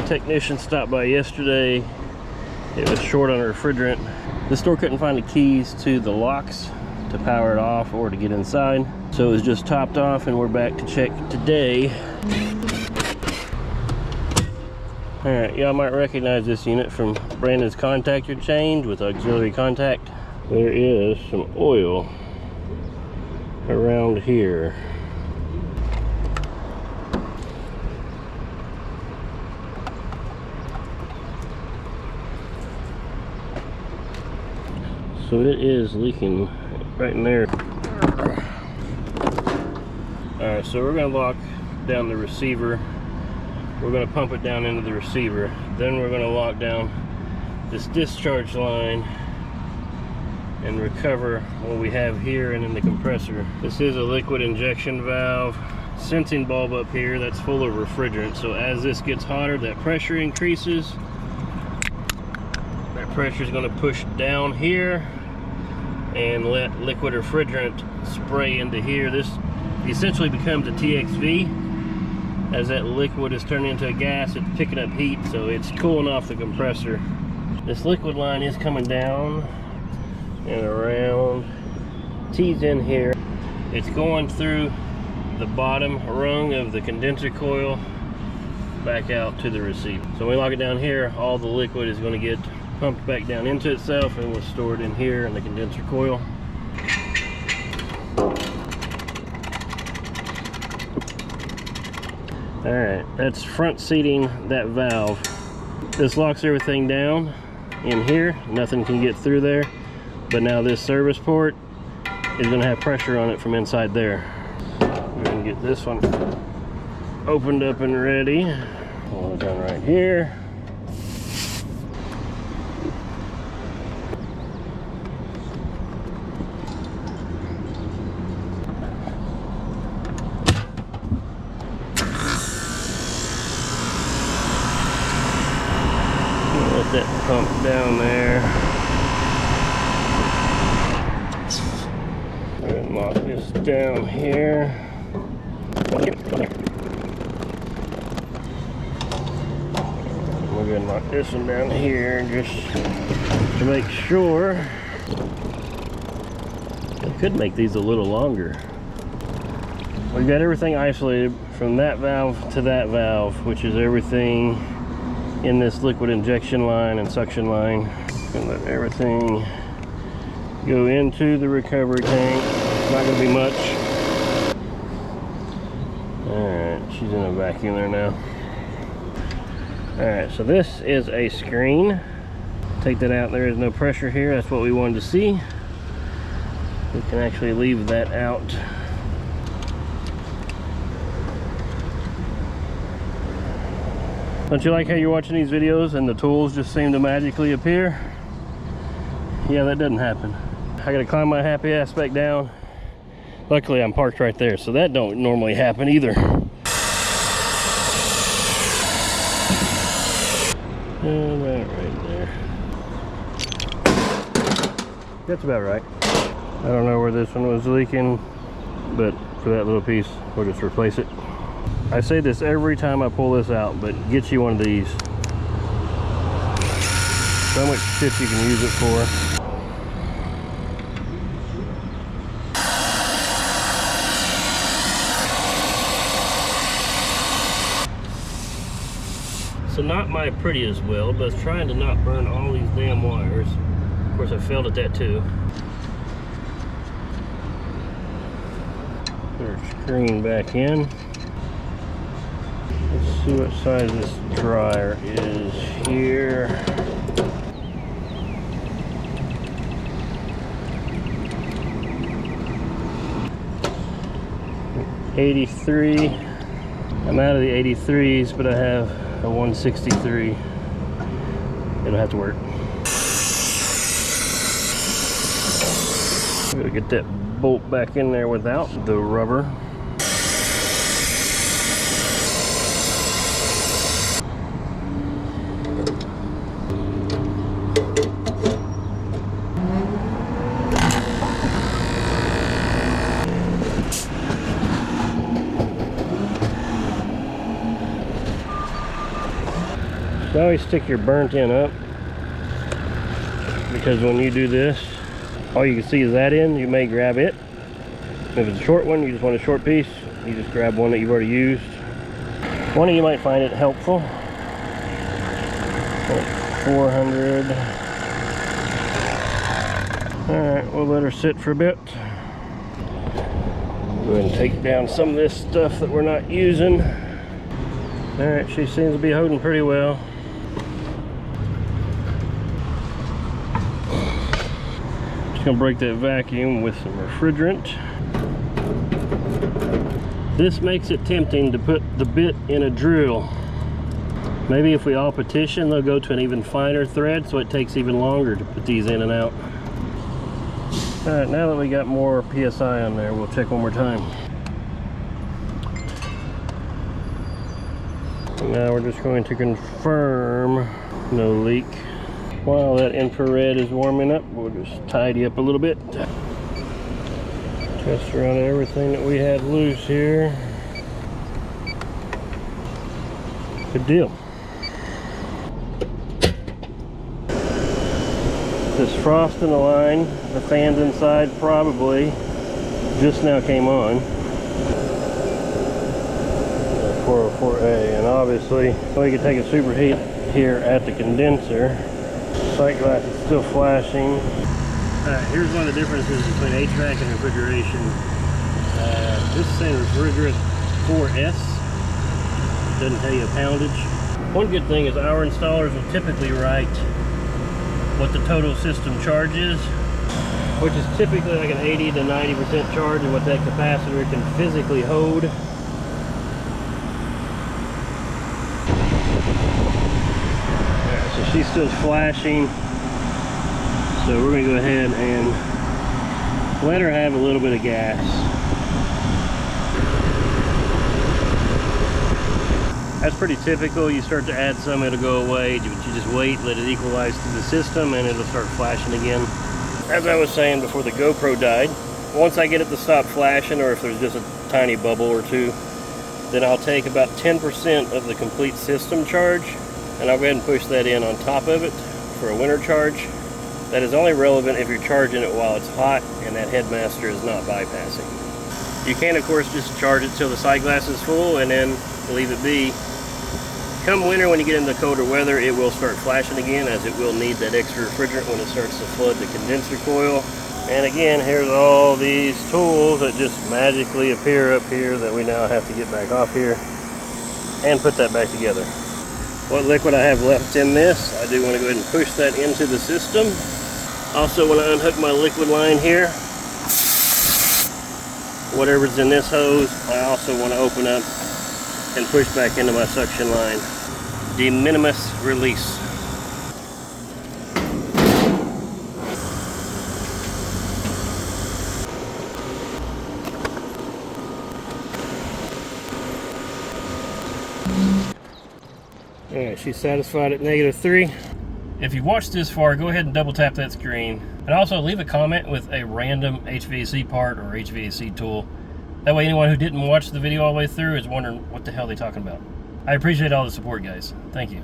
technician stopped by yesterday. It was short on refrigerant. The store couldn't find the keys to the locks to power it off or to get inside. So it was just topped off and we're back to check today. Alright, y'all might recognize this unit from Brandon's contactor change with auxiliary contact. There is some oil around here. So it is leaking right in there. Alright, so we're going to lock down the receiver. We're going to pump it down into the receiver. Then we're going to lock down this discharge line and recover what we have here and in the compressor. This is a liquid injection valve. Sensing bulb up here that's full of refrigerant. So as this gets hotter, that pressure increases. That pressure is going to push down here and let liquid refrigerant spray into here. This essentially becomes a TXV. As that liquid is turning into a gas, it's picking up heat, so it's cooling off the compressor. This liquid line is coming down and around, tees in here. It's going through the bottom rung of the condenser coil back out to the receiver. So when we lock it down here, all the liquid is going to get pumped back down into itself and was stored in here in the condenser coil. Alright, that's front seating that valve. This locks everything down in here. Nothing can get through there. But now this service port is going to have pressure on it from inside there. We're going to get this one opened up and ready. Pull it down right here. Let that pump down there. And lock this down here. We're going to lock this one down here just to make sure. I could make these a little longer. We've got everything isolated from that valve to that valve, which is everything in this liquid injection line and suction line. And let everything go into the recovery tank. It's not going to be much. Alright, she's in a vacuum there now. Alright, so this is a screen. Take that out, there is no pressure here. That's what we wanted to see. We can actually leave that out. Don't you like how you're watching these videos and the tools just seem to magically appear? Yeah, that doesn't happen. I gotta climb my happy ass back down. Luckily I'm parked right there, so that don't normally happen either. And that right there. That's about right. I don't know where this one was leaking, but for that little piece, we'll just replace it. I say this every time I pull this out, but get you one of these. So much shit you can use it for. So not my prettiest weld, but I was trying to not burn all these damn wires. Of course I failed at that too. Put our screen back in. Let's see what size this dryer is here. '83. I'm out of the 83s, but I have a 163. It'll have to work. I'm gonna get that bolt back in there without the rubber. You always stick your burnt end up, because when you do this, all you can see is that end. You may grab it. If it's a short one, you just want a short piece, you just grab one that you've already used. One of you might find it helpful. 400. Alright, we'll let her sit for a bit. Go ahead and take down some of this stuff that we're not using. Alright, she seems to be holding pretty well. Just gonna break that vacuum with some refrigerant. This makes it tempting to put the bit in a drill. Maybe if we all petition, they'll go to an even finer thread, so it takes even longer to put these in and out. Alright, now that we got more PSI on there, we'll check one more time. Now we're just going to confirm no leak. While that infrared is warming up, we'll just tidy up a little bit. Test around everything that we had loose here. Good deal. This frost in the line, the fans inside probably just now came on. 404A, and obviously we can take a superheat here at the condenser. Sight glass is still flashing. Here's one of the differences between HVAC and refrigeration. This is saying refrigerant 4S. Doesn't tell you a poundage. One good thing is our installers will typically write what the total system charge is, which is typically like an 80 to 90% charge of what that capacitor can physically hold. Right, so she's still flashing, so we're going to go ahead and let her have a little bit of gas. That's pretty typical. You start to add some, it'll go away. You just wait, let it equalize through the system, and it'll start flashing again. As I was saying before the GoPro died, once I get it to stop flashing, or if there's just a tiny bubble or two, then I'll take about 10% of the complete system charge, and I'll go ahead and push that in on top of it for a winter charge. That is only relevant if you're charging it while it's hot and that headmaster is not bypassing. You can, of course, just charge it till the sight glass is full and then leave it be. Come winter, when you get into colder weather, it will start flashing again, as it will need that extra refrigerant when it starts to flood the condenser coil. And again, here's all these tools that just magically appear up here that we now have to get back off here and put that back together. What liquid I have left in this, I do want to go ahead and push that into the system. Also, when I unhook my liquid line here, whatever's in this hose, I also want to open up and push back into my suction line. De minimis release. Alright, she's satisfied at -3. If you watched this far, go ahead and double tap that screen. And also leave a comment with a random HVAC part or HVAC tool. That way anyone who didn't watch the video all the way through is wondering what the hell they're talking about. I appreciate all the support, guys. Thank you.